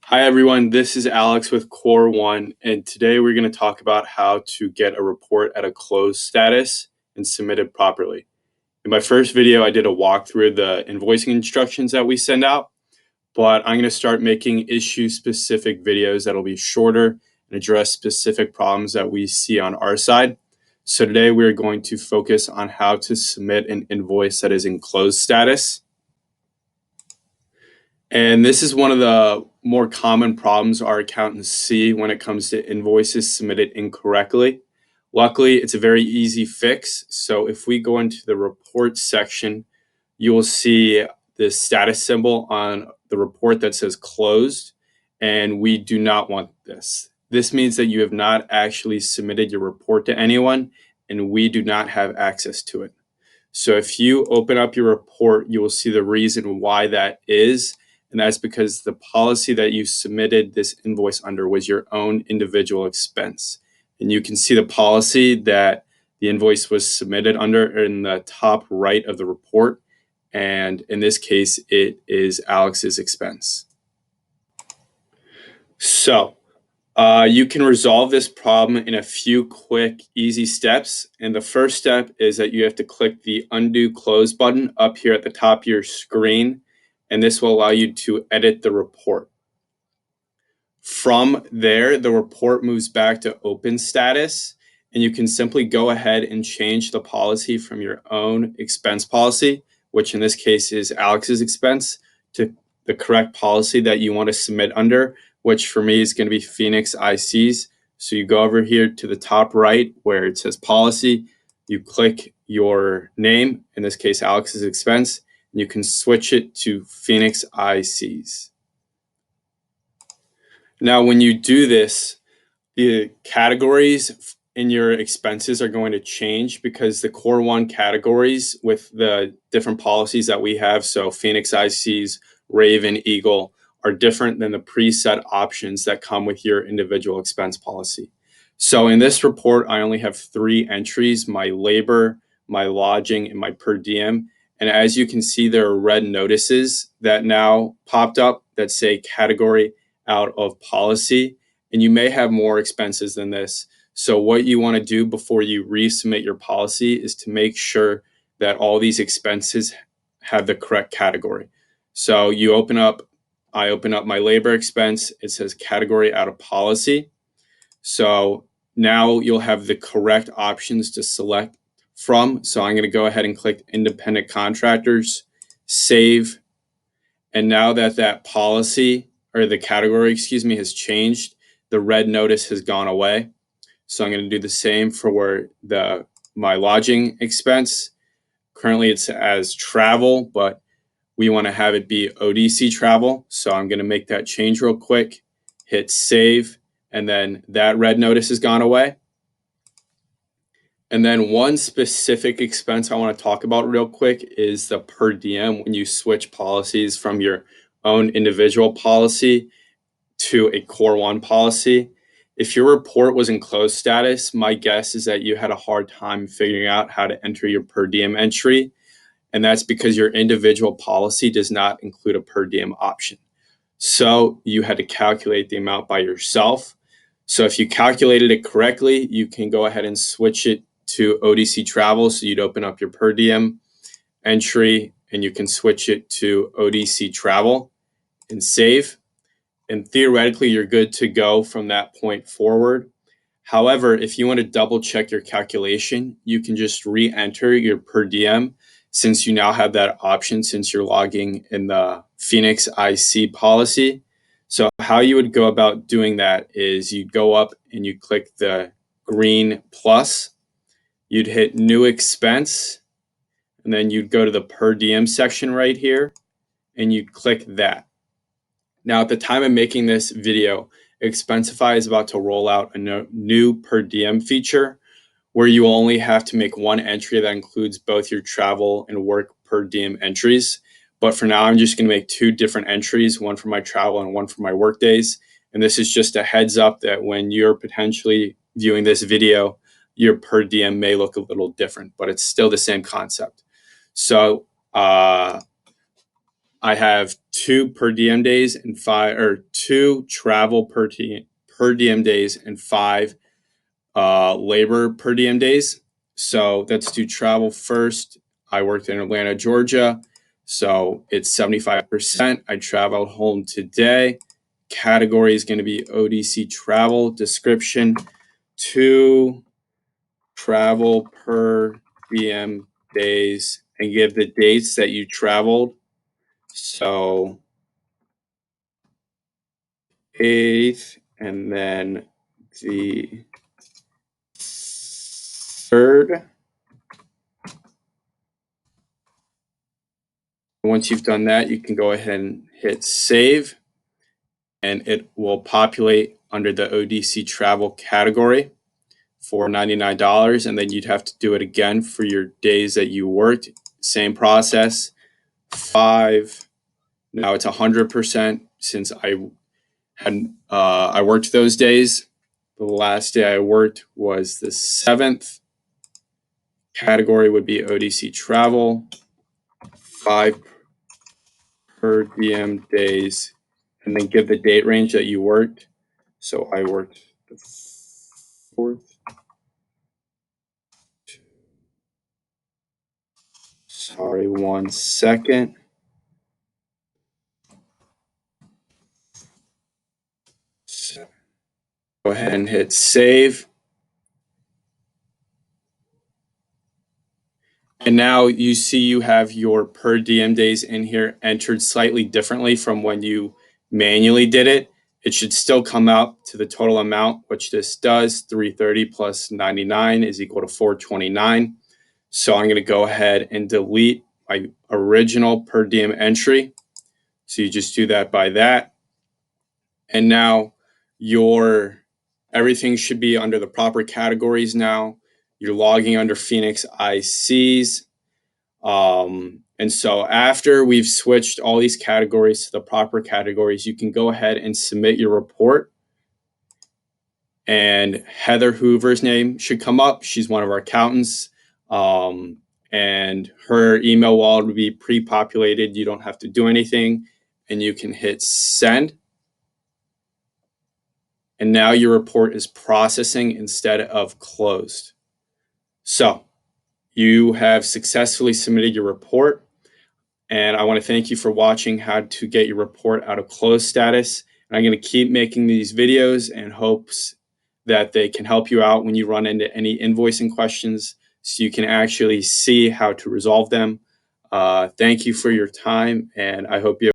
Hi everyone, this is Alex with Core One, and today we're going to talk about how to get a report at a closed status and submit it properly. In my first video, I did a walkthrough of the invoicing instructions that we send out, but I'm going to start making issue-specific videos that'll be shorter and address specific problems that we see on our side. So today we're going to focus on how to submit an invoice that is in closed status. And this is one of the more common problems our accountants see when it comes to invoices submitted incorrectly. Luckily, it's a very easy fix. So if we go into the report section, you will see the status symbol on the report that says closed, and we do not want this. This means that you have not actually submitted your report to anyone, and we do not have access to it. So if you open up your report, you will see the reason why that is. And that's because the policy that you submitted this invoice under was your own individual expense. And you can see the policy that the invoice was submitted under in the top right of the report. And in this case, it is Alex's expense. So you can resolve this problem in a few quick, easy steps. And the first step is that you have to click the undo close button up here at the top of your screen, and this will allow you to edit the report. From there, the report moves back to open status, and you can simply go ahead and change the policy from your own expense policy, which in this case is Alex's expense, to the correct policy that you want to submit under, which for me is going to be Phoenix ICs. So you go over here to the top right where it says policy, you click your name, in this case Alex's expense, and you can switch it to Phoenix ICs. Now, when you do this, the categories in your expenses are going to change because the Core One categories with the different policies that we have, so Phoenix ICs, Raven, Eagle, are different than the preset options that come with your individual expense policy. So in this report, I only have 3 entries: my labor, my lodging, and my per diem. And as you can see, there are red notices that now popped up that say category out of policy, and you may have more expenses than this. So what you want to do before you resubmit your policy is to make sure that all these expenses have the correct category. So I open up my labor expense, it says category out of policy. So now you'll have the correct options to select from. So I'm going to go ahead and click independent contractors, save. And now that policy, or the category, has changed, the red notice has gone away. So I'm going to do the same for my lodging expense. Currently it's as travel, but we want to have it be ODC travel. So I'm going to make that change real quick, hit save, and then that red notice has gone away. And then one specific expense I want to talk about real quick is the per diem when you switch policies from your own individual policy to a Core One policy. If your report was in closed status, my guess is that you had a hard time figuring out how to enter your per diem entry. And that's because your individual policy does not include a per diem option. So you had to calculate the amount by yourself. So if you calculated it correctly, you can go ahead and switch it to ODC travel. So you'd open up your per diem entry and you can switch it to ODC travel and save. And theoretically, you're good to go from that point forward. However, if you want to double check your calculation, you can just re-enter your per diem, since you now have that option since you're logging in the Phoenix IC policy. So how you would go about doing that is you'd go up and you click the green plus, you'd hit new expense, and then you'd go to the per diem section right here and you'd click that. Now, at the time of making this video, Expensify is about to roll out a new per diem feature where you only have to make one entry that includes both your travel and work per diem entries. But for now, I'm just going to make 2 different entries, one for my travel and one for my work days. And this is just a heads up that when you're potentially viewing this video, your per diem may look a little different, but it's still the same concept. So I have 2 per diem days and 2 travel per diem days and 5 labor per diem days. So let's do travel first. I worked in Atlanta, Georgia. So it's 75%. I traveled home today. Category is going to be ODC travel. Description: 2 travel per diem days, and give the dates that you traveled. So 8th, and then the 3rd. Once you've done that, you can go ahead and hit save, and it will populate under the ODC travel category for $99. And then you'd have to do it again for your days that you worked. Same process. 5. Now it's 100% since I worked those days. The last day I worked was the 7th. Category would be ODC travel. 5 per diem days, and then give the date range that you worked. So I worked the 4th. Sorry, 1 second. So go ahead and hit save. And now you see you have your per diem days in here entered slightly differently from when you manually did it. It should still come out to the total amount, which this does. 330 plus 99 is equal to 429. So I'm going to go ahead and delete my original per diem entry. So you just do that by that. And now everything should be under the proper categories now. You're logging under Phoenix ICs. And so after we've switched all these categories to the proper categories, you can go ahead and submit your report. And Heather Hoover's name should come up. She's one of our accountants. And her email wallet would be pre-populated. You don't have to do anything, and you can hit send. And now your report is processing instead of closed. So you have successfully submitted your report. And I want to thank you for watching how to get your report out of closed status. And I'm going to keep making these videos in hopes that they can help you out when you run into any invoicing questions so you can actually see how to resolve them. Thank you for your time, and I hope you